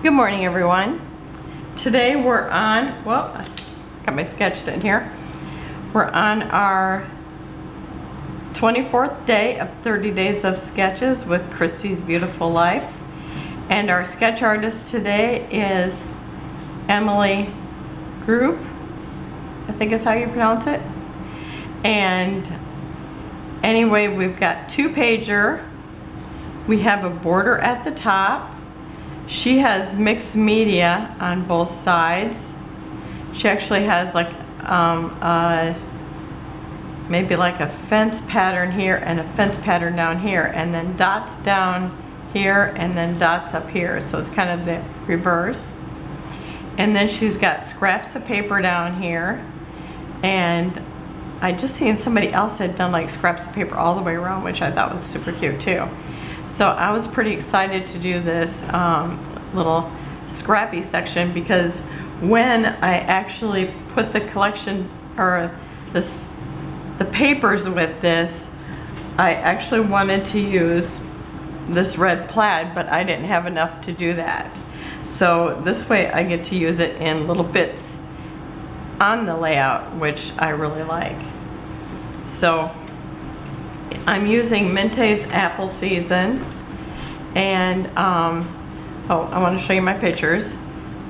Good morning, everyone. Today we're on, well, I got my sketch sitting here. We're on our 24th day of 30 days of sketches with Christy's Beautiful Life. And our sketch artist today is Emilee Grupp, I think is how you pronounce it. And anyway, we've got 2-pager. We have a border at the top. She has mixed media on both sides. She actually has like maybe like a fence pattern here and a fence pattern down here, and then dots down here and then dots up here. So it's kind of the reverse. And then she's got scraps of paper down here, and I just seen somebody else had done like scraps of paper all the way around, which I thought was super cute too. So I was pretty excited to do this little scrappy section, because when I actually put the collection or the papers with this, I actually wanted to use this red plaid, but I didn't have enough to do that. So this way I get to use it in little bits on the layout, which I really like. So I'm using Mintay's Apple Season, and oh, I want to show you my pictures.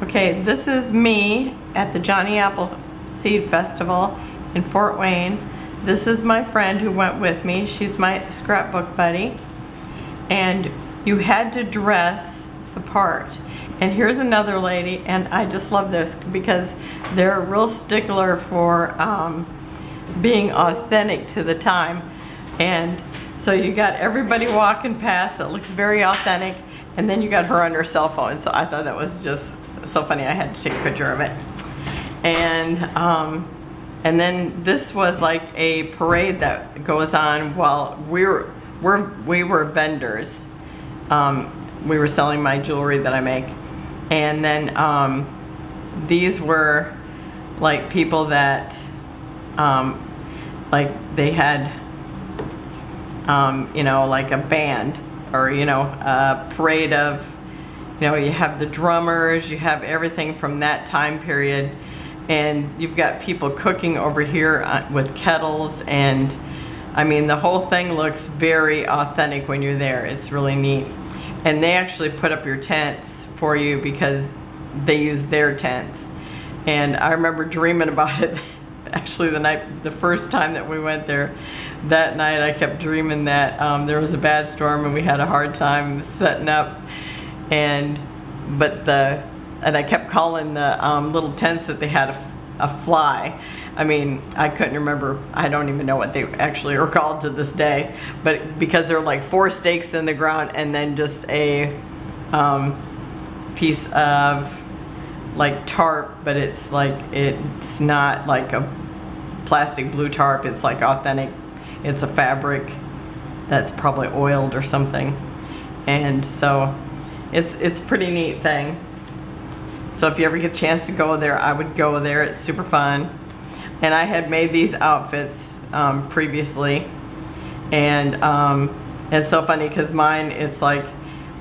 Okay, this is me at the Johnny Appleseed Festival in Fort Wayne. This is my friend who went with me. She's my scrapbook buddy. And you had to dress the part. And here's another lady, and I just love this because they're a real stickler for being authentic to the time. And so you got everybody walking past that looks very authentic, and then you got her on her cell phone. So I thought that was just so funny. I had to take a picture of it. And then this was like a parade that goes on while we were vendors. We were selling my jewelry that I make. And then these were like people that like they had you know, like a band, or you know, a parade of, you know, you have the drummers, you have everything from that time period, and you've got people cooking over here with kettles, and I mean the whole thing looks very authentic when you're there. It's really neat. And they actually put up your tents for you because they use their tents. And I remember dreaming about it actually the first time that we went there. That night I kept dreaming that there was a bad storm and we had a hard time setting up, and I kept calling the little tents that they had a fly. I mean, I couldn't remember. I don't even know what they actually are called to this day, but because they're like 4 stakes in the ground and then just a piece of like tarp, but it's like, it's not like a plastic blue tarp. It's like authentic. It's a fabric that's probably oiled or something. And so it's a pretty neat thing. So if you ever get a chance to go there, I would go there. It's super fun. And I had made these outfits previously, and it's so funny because mine, it's like,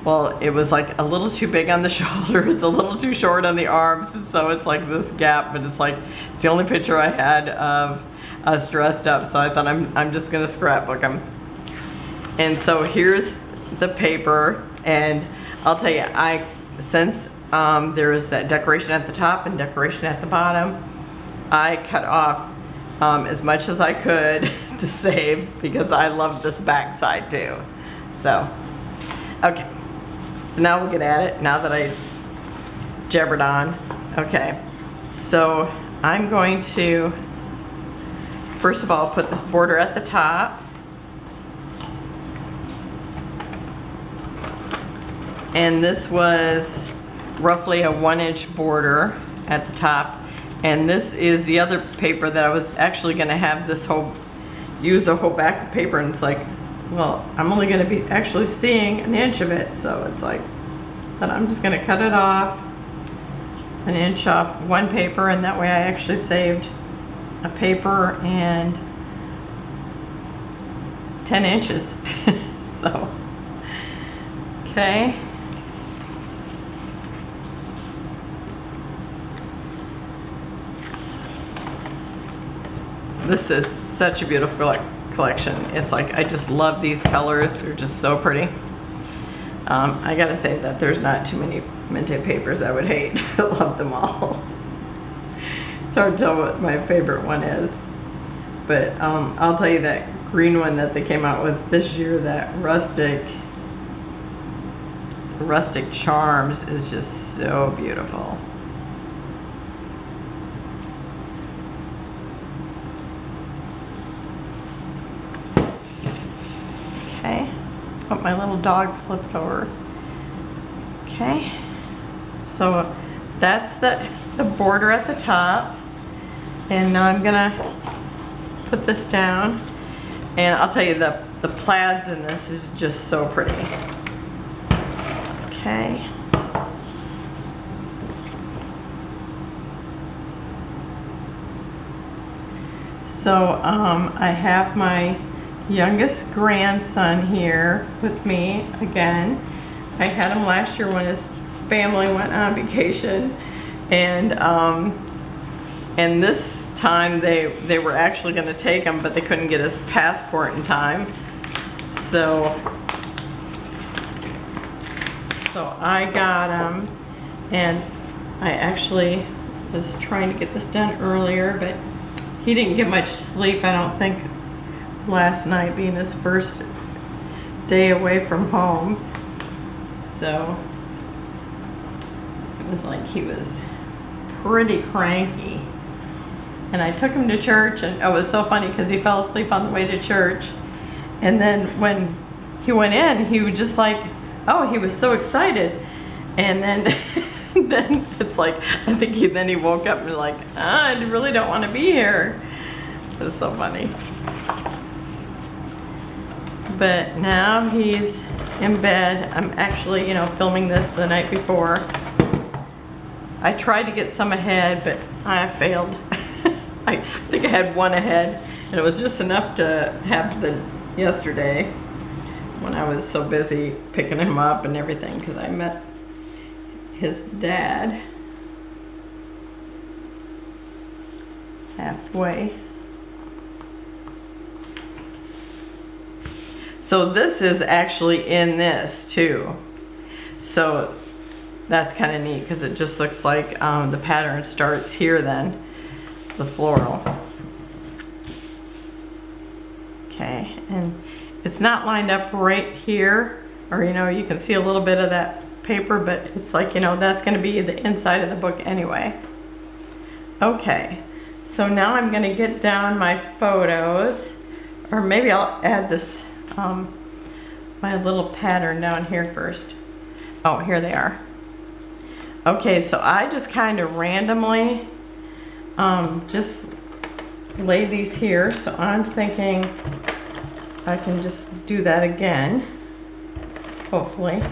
well, it was like a little too big on the shoulder, it's a little too short on the arms, and so it's like this gap, but it's like, it's the only picture I had of us dressed up, so I thought I'm just gonna scrapbook them. And so here's the paper, and I'll tell you, since there's that decoration at the top and decoration at the bottom, I cut off as much as I could to save, because I love this back side too. So, okay. So now we'll get at it, now that I jabbered on. Okay. So I'm going to, first of all, put this border at the top. And this was roughly a 1-inch border at the top. And this is the other paper that I was actually going to have use a whole back of paper, and it's like, well, I'm only going to be actually seeing 1 inch of it, so it's like, then I'm just going to cut it off 1 inch off one paper, and that way I actually saved a paper and 10 inches. So, okay. this is such a beautiful collection. It's like, I just love these colors. They're just so pretty. I gotta say that there's not too many Mintay papers I would hate. I love them all. It's hard to tell what my favorite one is. But I'll tell you that green one that they came out with this year, that rustic charms, is just so beautiful. Okay. Oh, my little dog flipped over. Okay. So that's the border at the top. And now I'm gonna put this down. And I'll tell you, the plaids in this is just so pretty. Okay. So I have my youngest grandson here with me again. I had him last year when his family went on vacation, and this time they were actually going to take him, but they couldn't get his passport in time. So I got him, and I actually was trying to get this done earlier, but he didn't get much sleep, I don't think, last night, being his first day away from home. So it was like he was pretty cranky. And I took him to church, and it was so funny because he fell asleep on the way to church. And then when he went in, he was just like, oh, he was so excited. And then then it's like, I think he woke up and like, I really don't want to be here. It was so funny. But now he's in bed. I'm actually, filming this the night before. I tried to get some ahead, but I failed. I think I had one ahead, and it was just enough to have the yesterday when I was so busy picking him up and everything, because I met his dad halfway. So this is actually in this too. So that's kind of neat because it just looks like the pattern starts here then, the floral. Okay, and it's not lined up right here, or you can see a little bit of that paper, but it's like, that's going to be the inside of the book anyway. Okay, so now I'm going to get down my photos, or maybe I'll add this my little pattern down here first. Oh, here they are. Okay, so I just kind of randomly just lay these here, so I'm thinking I can just do that again, hopefully.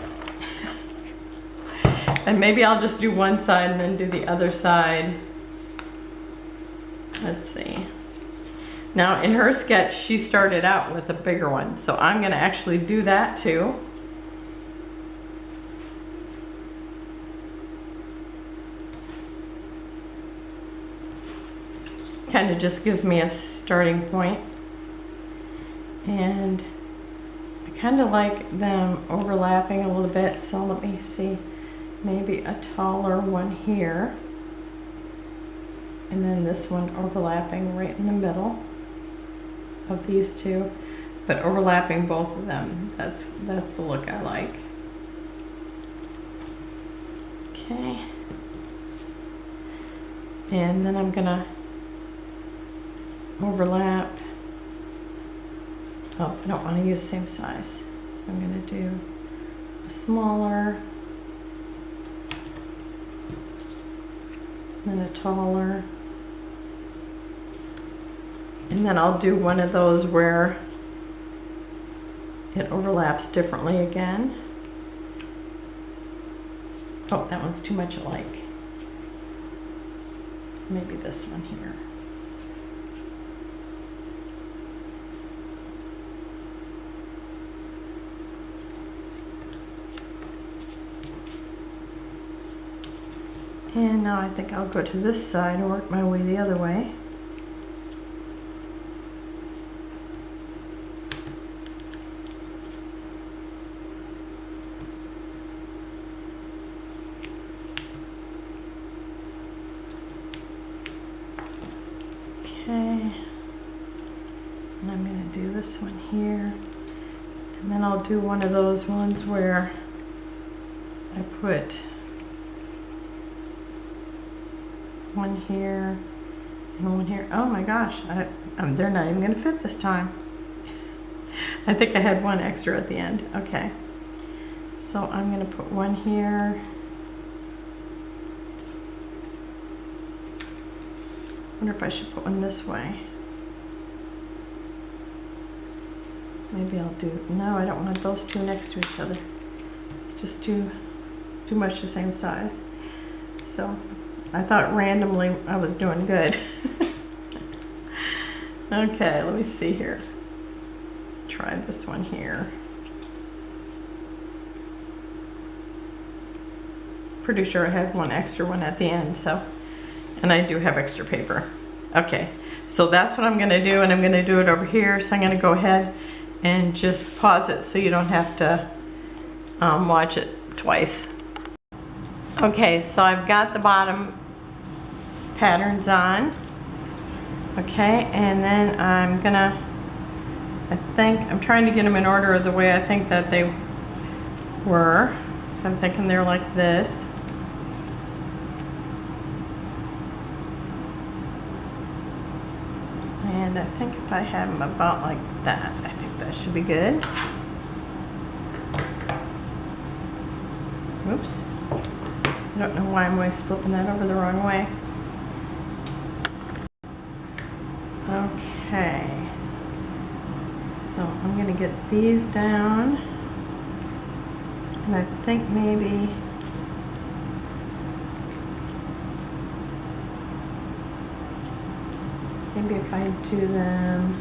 And maybe I'll just do one side and then do the other side. Let's see. Now in her sketch, she started out with a bigger one, so I'm going to actually do that too. Kind of just gives me a starting point. And I kind of like them overlapping a little bit, so let me see. Maybe a taller one here. And then this one overlapping right in the middle of these two, but overlapping both of them. That's the look I like. Okay. And then I'm gonna overlap. Oh, I don't want to use same size. I'm gonna do a smaller, then a taller. And then I'll do one of those where it overlaps differently again. Oh, that one's too much alike. Maybe this one here. And now I think I'll go to this side and work my way the other way. I'm gonna do this one here, and then I'll do one of those ones where I put one here and one here. Oh my gosh, they're not even gonna fit this time. I think I had one extra at the end. Okay, so I'm gonna put one here. Wonder if I should put one this way. Maybe I'll do, no, I don't want those two next to each other. It's just too much the same size. So I thought randomly I was doing good. Okay, let me see here. Try this one here. Pretty sure I had one extra one at the end, so, and I do have extra paper. Okay, so that's what I'm gonna do, and I'm gonna do it over here. So I'm gonna go ahead and just pause it so you don't have to watch it twice. Okay, so I've got the bottom patterns on. Okay, and then I'm trying to get them in order of the way I think that they were. So I'm thinking they're like this. And I think if I have them about like that, I think that should be good. Oops. I don't know why I'm always flipping that over the wrong way. Okay. So I'm gonna get these down. And I think maybe if I do them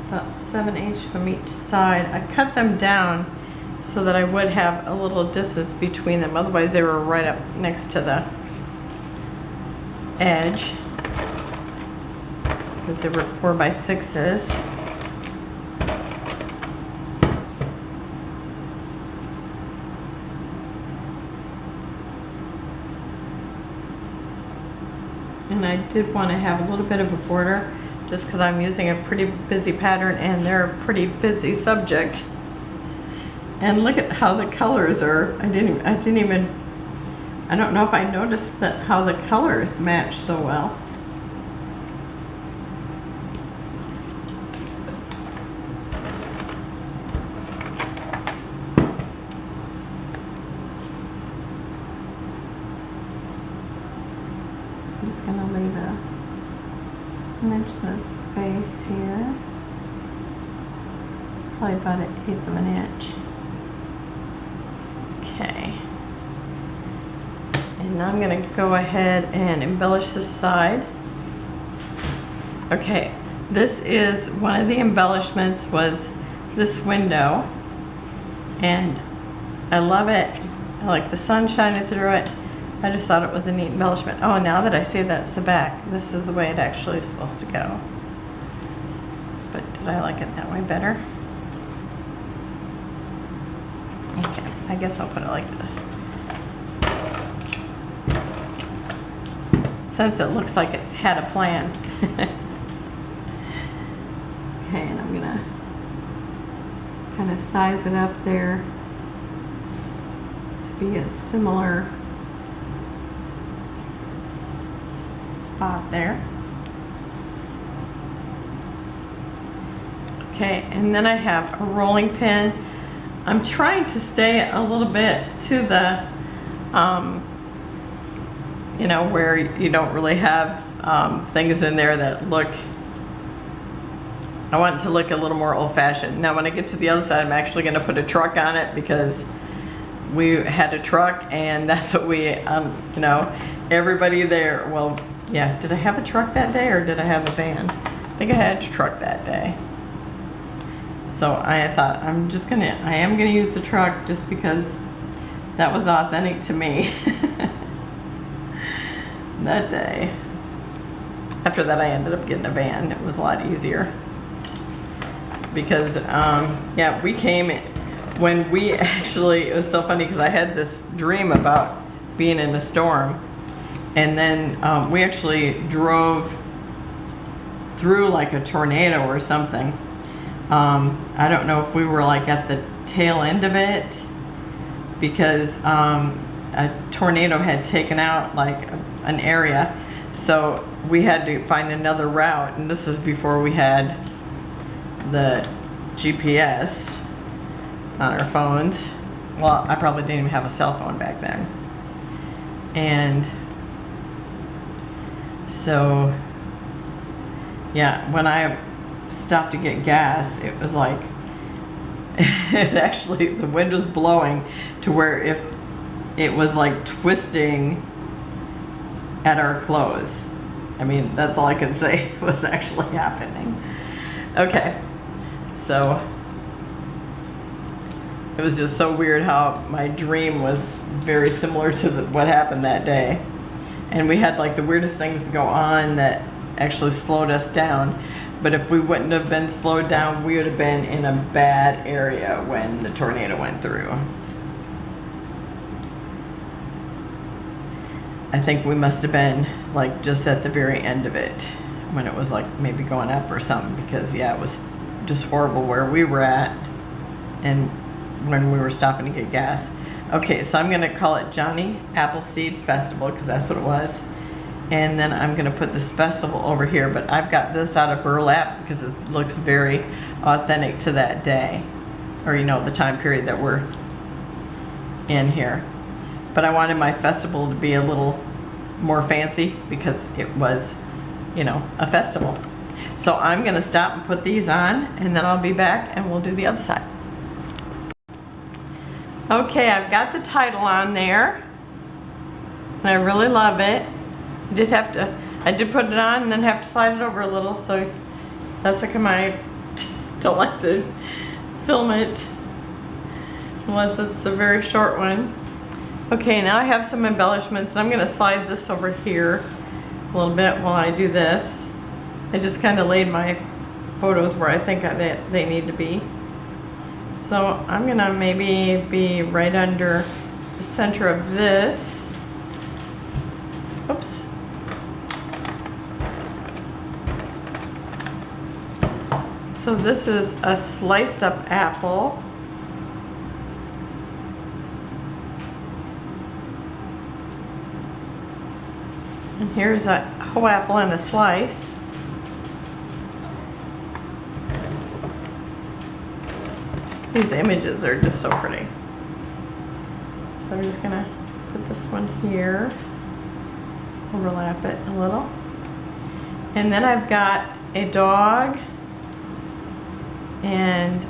about 7/8 from each side. I cut them down so that I would have a little distance between them. Otherwise they were right up next to the edge because they were 4x6s. And I did want to have a little bit of a border just because I'm using a pretty busy pattern and they're a pretty busy subject. And look at how the colors are. I don't know if I noticed that how the colors match so well. I'm just going to leave a smidge of space here, probably about 1/8 of an inch. Okay, and now I'm going to go ahead and embellish this side. Okay, this is one of the embellishments was this window, and I love it. I like the sun shining through it. I just thought it was a neat embellishment. Oh, now that I see that's the back, this is the way it actually is supposed to go. But did I like it that way better? Okay, I guess I'll put it like this. Since it looks like it had a plan. Okay, and I'm gonna kind of size it up there to be a similar spot there. Okay, and then I have a rolling pin. I'm trying to stay a little bit to the, you know, where you don't really have things in there that look, I want it to look a little more old-fashioned. Now when I get to the other side, I'm actually going to put a truck on it because we had a truck and that's what we, you know, everybody there, well, yeah, did I have a truck that day or did I have a van? I think I had a truck that day. So I thought I am gonna use the truck just because that was authentic to me that day. After that I ended up getting a van. It was a lot easier because yeah, we came when we actually, it was so funny because I had this dream about being in a storm. And then we actually drove through like a tornado or something. I don't know if we were like at the tail end of it, because a tornado had taken out like an area, so we had to find another route, and this was before we had the GPS on our phones. Well, I probably didn't even have a cell phone back then. And so yeah, when I stopped to get gas, it was like it actually, the wind was blowing to where if it was like twisting at our clothes. I mean, that's all I can say was actually happening. Okay, so it was just so weird how my dream was very similar to what happened that day. And we had like the weirdest things go on that actually slowed us down. But if we wouldn't have been slowed down, we would have been in a bad area when the tornado went through. I think we must have been like just at the very end of it, when it was like maybe going up or something, because yeah, it was just horrible where we were at and when we were stopping to get gas. Okay, so I'm gonna call it Johnny Appleseed Festival, because that's what it was. And then I'm gonna put this festival over here, but I've got this out of burlap because it looks very authentic to that day, or you know, the time period that we're in here. But I wanted my festival to be a little more fancy because it was, you know, a festival. So I'm gonna stop and put these on, and then I'll be back and we'll do the other side. Okay, I've got the title on there, and I really love it. I did put it on and then have to slide it over a little, so that's like my like to film it, unless it's a very short one. Okay, now I have some embellishments, and I'm going to slide this over here a little bit while I do this. I just kind of laid my photos where I think they need to be. So I'm going to maybe be right under the center of this. Oops. So this is a sliced up apple. And here's a whole apple in a slice. These images are just so pretty. So I'm just gonna put this one here, overlap it a little. And then I've got a dog and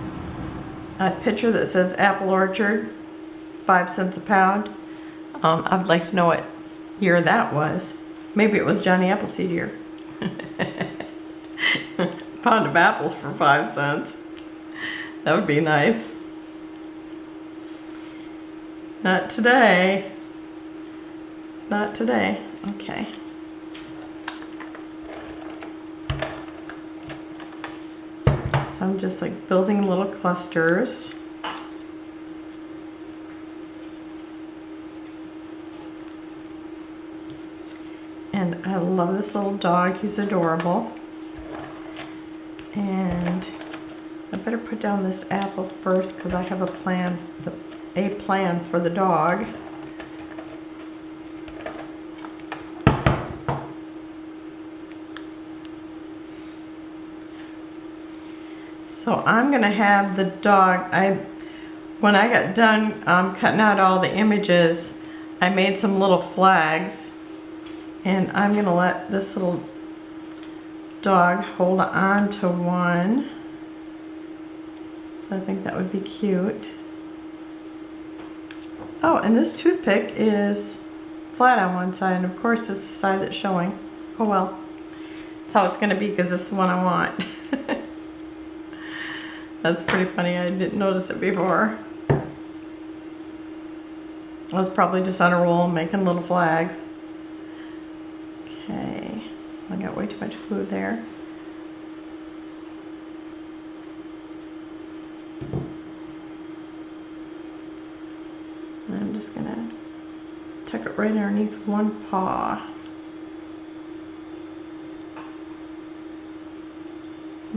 a picture that says Apple Orchard, 5 cents a pound. I'd like to know what year that was. Maybe it was Johnny Appleseed year. Pound of apples for 5 cents. That would be nice. Not today. It's not today. Okay. So I'm just like building little clusters. And I love this little dog. He's adorable. And I better put down this apple first because I have a plan for the dog. So I'm gonna have the dog, when I got done cutting out all the images, I made some little flags, and I'm gonna let this little dog hold on to one. So I think that would be cute. Oh, and this toothpick is flat on one side, and of course this is the side that's showing. Oh well, that's how it's gonna be because this is the one I want. That's pretty funny, I didn't notice it before. I was probably just on a roll making little flags. Okay, I got way too much glue there. And I'm just gonna tuck it right underneath one paw.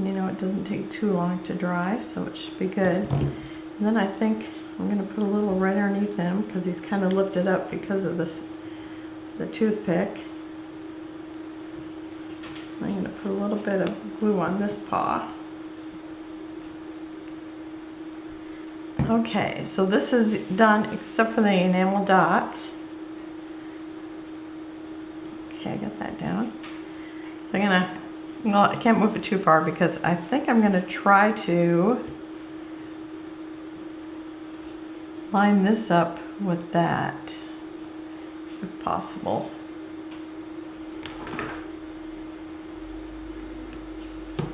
And you know, it doesn't take too long to dry, so it should be good. And then I think I'm gonna put a little right underneath him because he's kind of lifted up because of this, the toothpick. I'm gonna put a little bit of glue on this paw. Okay, so this is done except for the enamel dots. Okay, I got that down. So I'm gonna, well, I can't move it too far because I think I'm gonna try to line this up with that, if possible.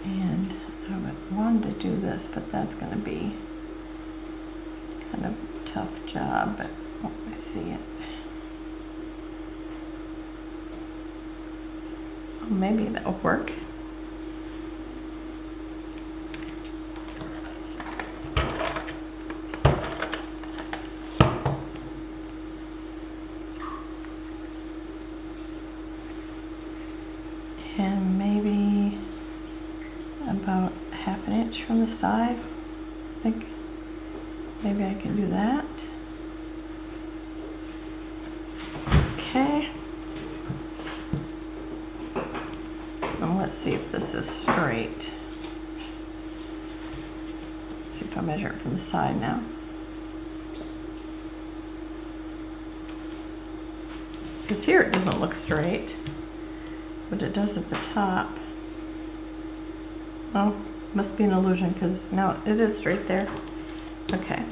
And I wanted to do this, but that's gonna be kind of a tough job, but let me see it. Oh, maybe that'll work. And maybe about ½ an inch from the side. I think maybe I can do that. Okay. And let's see if this is straight. Let's see if I measure it from the side now. Because here it doesn't look straight, but it does at the top. Oh, must be an illusion because now it is straight there. Okay.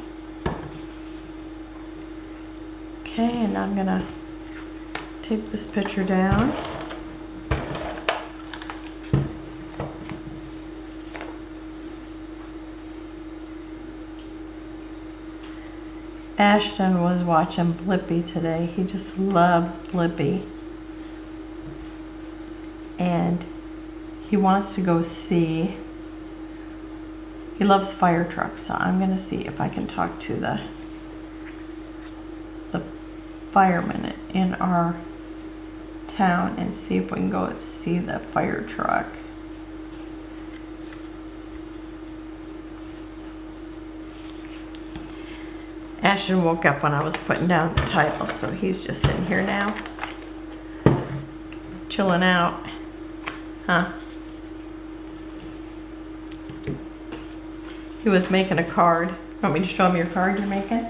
Okay, and I'm gonna take this picture down. Ashton was watching Blippi today. He just loves Blippi. And he wants to go see, he loves fire trucks, so I'm gonna see if I can talk to the firemen in our town and see if we can go see the fire truck. Ashton woke up when I was putting down the title, so he's just sitting here now, chilling out. Huh? He was making a card. Want me to show him your card you're making?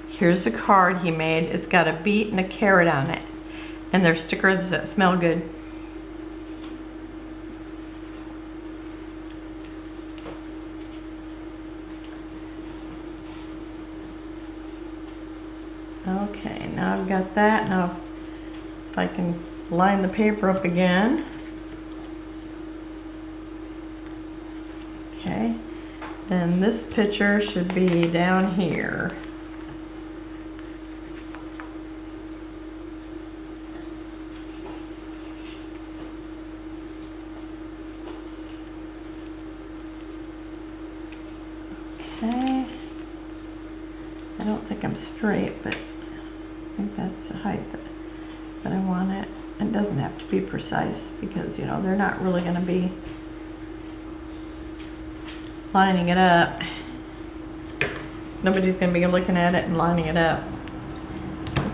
Here's the card he made. It's got a beet and a carrot on it. And they're stickers that smell good. Okay, now I've got that. Now if I can line the paper up again. Okay, then this picture should be down here. Okay, I don't think I'm straight, but I think that's the height that I want it. It doesn't have to be precise because, you know, they're not really going to be lining it up. Nobody's going to be looking at it and lining it up.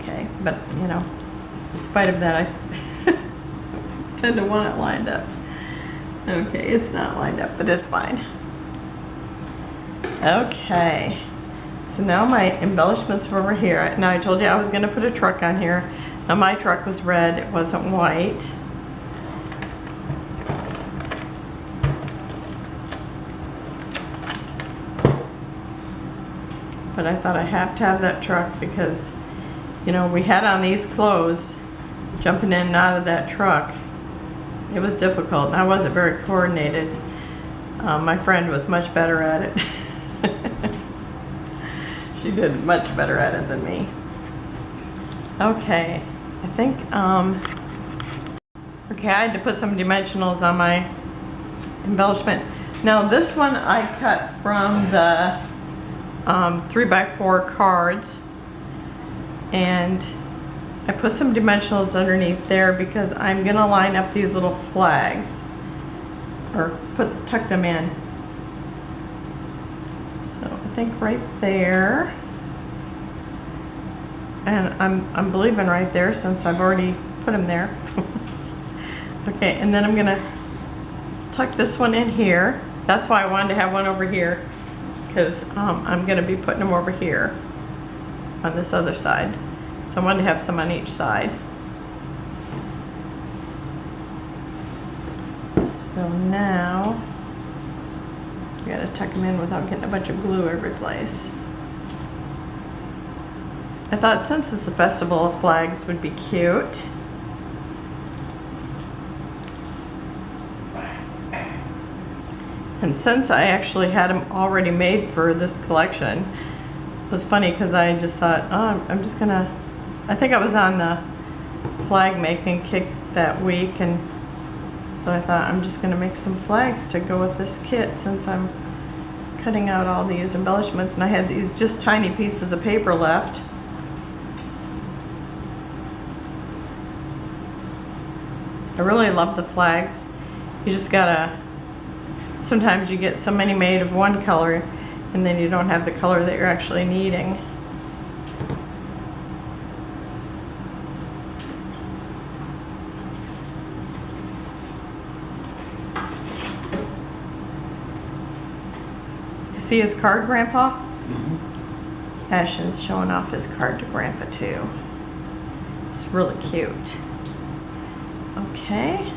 Okay, but, you know, in spite of that, I tend to want it lined up. Okay, it's not lined up, but it's fine. Okay, so now my embellishments are over here. Now I told you I was going to put a truck on here. Now my truck was red, it wasn't white. But I thought I have to have that truck because, you know, we had on these clothes, jumping in and out of that truck. It was difficult and I wasn't very coordinated. My friend was much better at it. She did much better at it than me. Okay, I think, okay, I had to put some dimensionals on my embellishment. Now this one I cut from the 3x4 cards, and I put some dimensionals underneath there because I'm gonna line up these little flags. or tuck them in. So I think right there. And I'm believing right there since I've already put them there. Okay, and then I'm gonna tuck this one in here. That's why I wanted to have one over here, because I'm gonna be putting them over here on this other side. So I wanted to have some on each side. So now you gotta tuck them in without getting a bunch of glue every place. I thought since it's the Festival of Flags would be cute. And since I actually had them already made for this collection, it was funny because I just thought, oh, I'm just gonna, I think I was on the flag making kick that week, and so I thought I'm just gonna make some flags to go with this kit since I'm cutting out all these embellishments, and I had these just tiny pieces of paper left. I really love the flags. You just gotta, sometimes you get so many made of one color and then you don't have the color that you're actually needing. Do you see his card, Grandpa? Mm-hmm. Ashton's showing off his card to Grandpa too. It's really cute. Okay,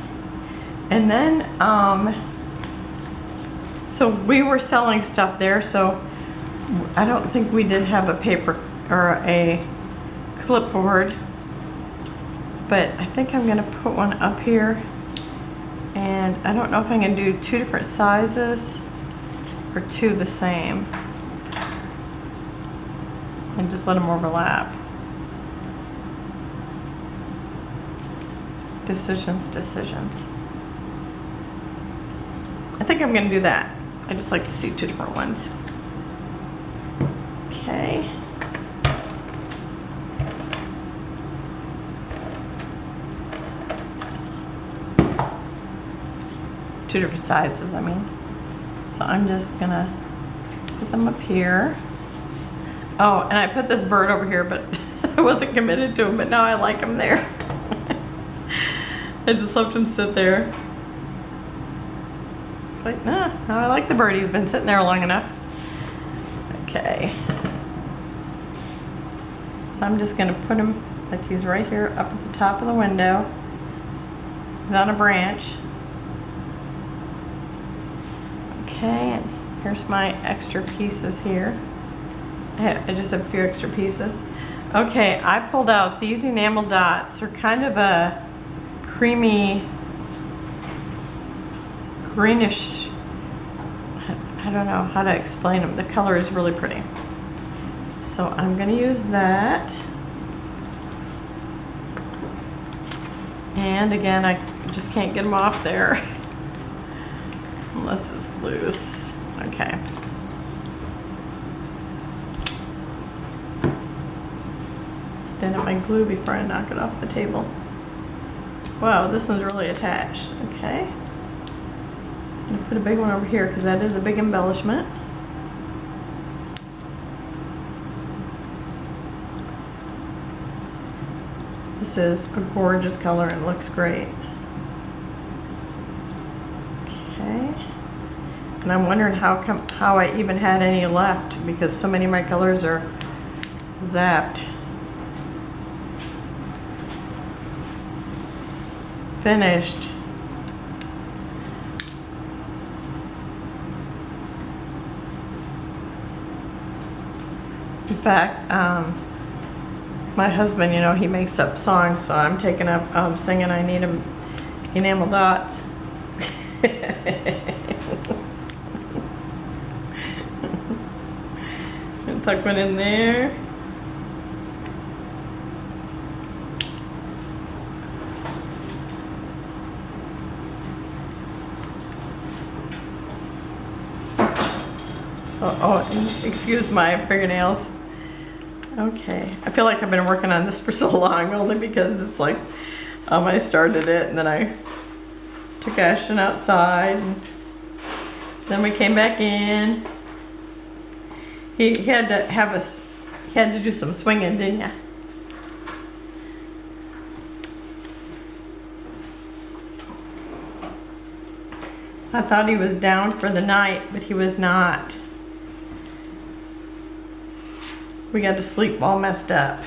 and then so we were selling stuff there, so I don't think we did have a paper or a clipboard, but I think I'm gonna put one up here, and I don't know if I'm gonna do 2 different sizes or 2 the same, and just let them overlap. Decisions. I think I'm gonna do that. I just like to see 2 different ones. Okay. Two different sizes, I mean. So I'm just gonna put them up here. Oh, and I put this bird over here, but I wasn't committed to him, but now I like him there. I just left him sit there. It's like, nah, I like the bird. He's been sitting there long enough. Okay. So I'm just gonna put him like he's right here up at the top of the window. He's on a branch. Okay, and here's my extra pieces here. I just have a few extra pieces. Okay, I pulled out these enamel dots. They're kind of a creamy, greenish, I don't know how to explain them. The color is really pretty. So I'm gonna use that. And again, I just can't get them off there unless it's loose. Okay. Stand up my glue before I knock it off the table. Wow, this one's really attached. Okay. I'm gonna put a big one over here because that is a big embellishment. This is a gorgeous color and looks great. Okay. And I'm wondering how I even had any left because so many of my colors are zapped. Finished. In fact, my husband, you know, he makes up songs, so I'm taking up singing I Need 'Em Enamel Dots. And tuck one in there. Oh, excuse my fingernails. Okay, I feel like I've been working on this for so long, only because it's like I started it and then I took Ashton outside, and then we came back in. He had to do some swinging, didn't you? I thought he was down for the night, but he was not. We got to sleep all messed up.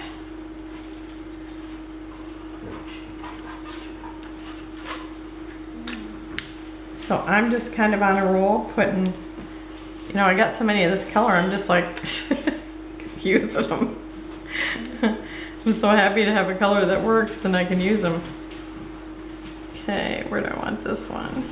So I'm just kind of on a roll putting, you know, I got so many of this color, I'm just like using them. I'm so happy to have a color that works and I can use them. Okay, where do I want this one?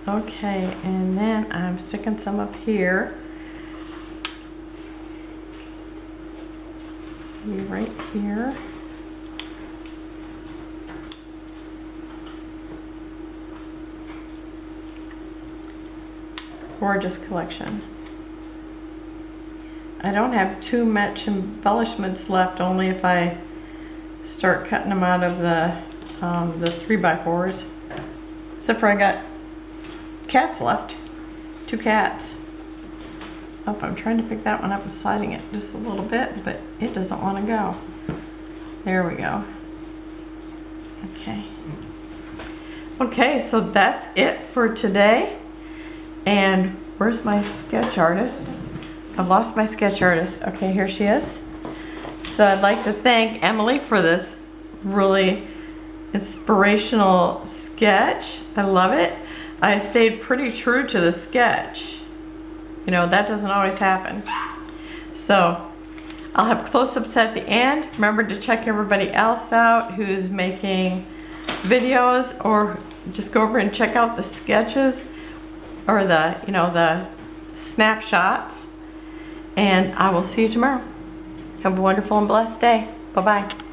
Okay, and then I'm sticking some up here. Maybe right here. Gorgeous collection. I don't have too much embellishments left, only if I start cutting them out of the 3x4s. Except for I got cats left. 2 cats. Oh, I'm trying to pick that one up and sliding it just a little bit, but it doesn't want to go. There we go. Okay. Okay, so that's it for today. And where's my sketch artist? I've lost my sketch artist. Okay, here she is. So I'd like to thank Emilee for this really inspirational sketch. I love it. I stayed pretty true to the sketch. You know, that doesn't always happen. So I'll have close-ups at the end. Remember to check everybody else out who's making videos, or just go over and check out the sketches or the, you know, the snapshots. And I will see you tomorrow. Have a wonderful and blessed day. Bye-bye.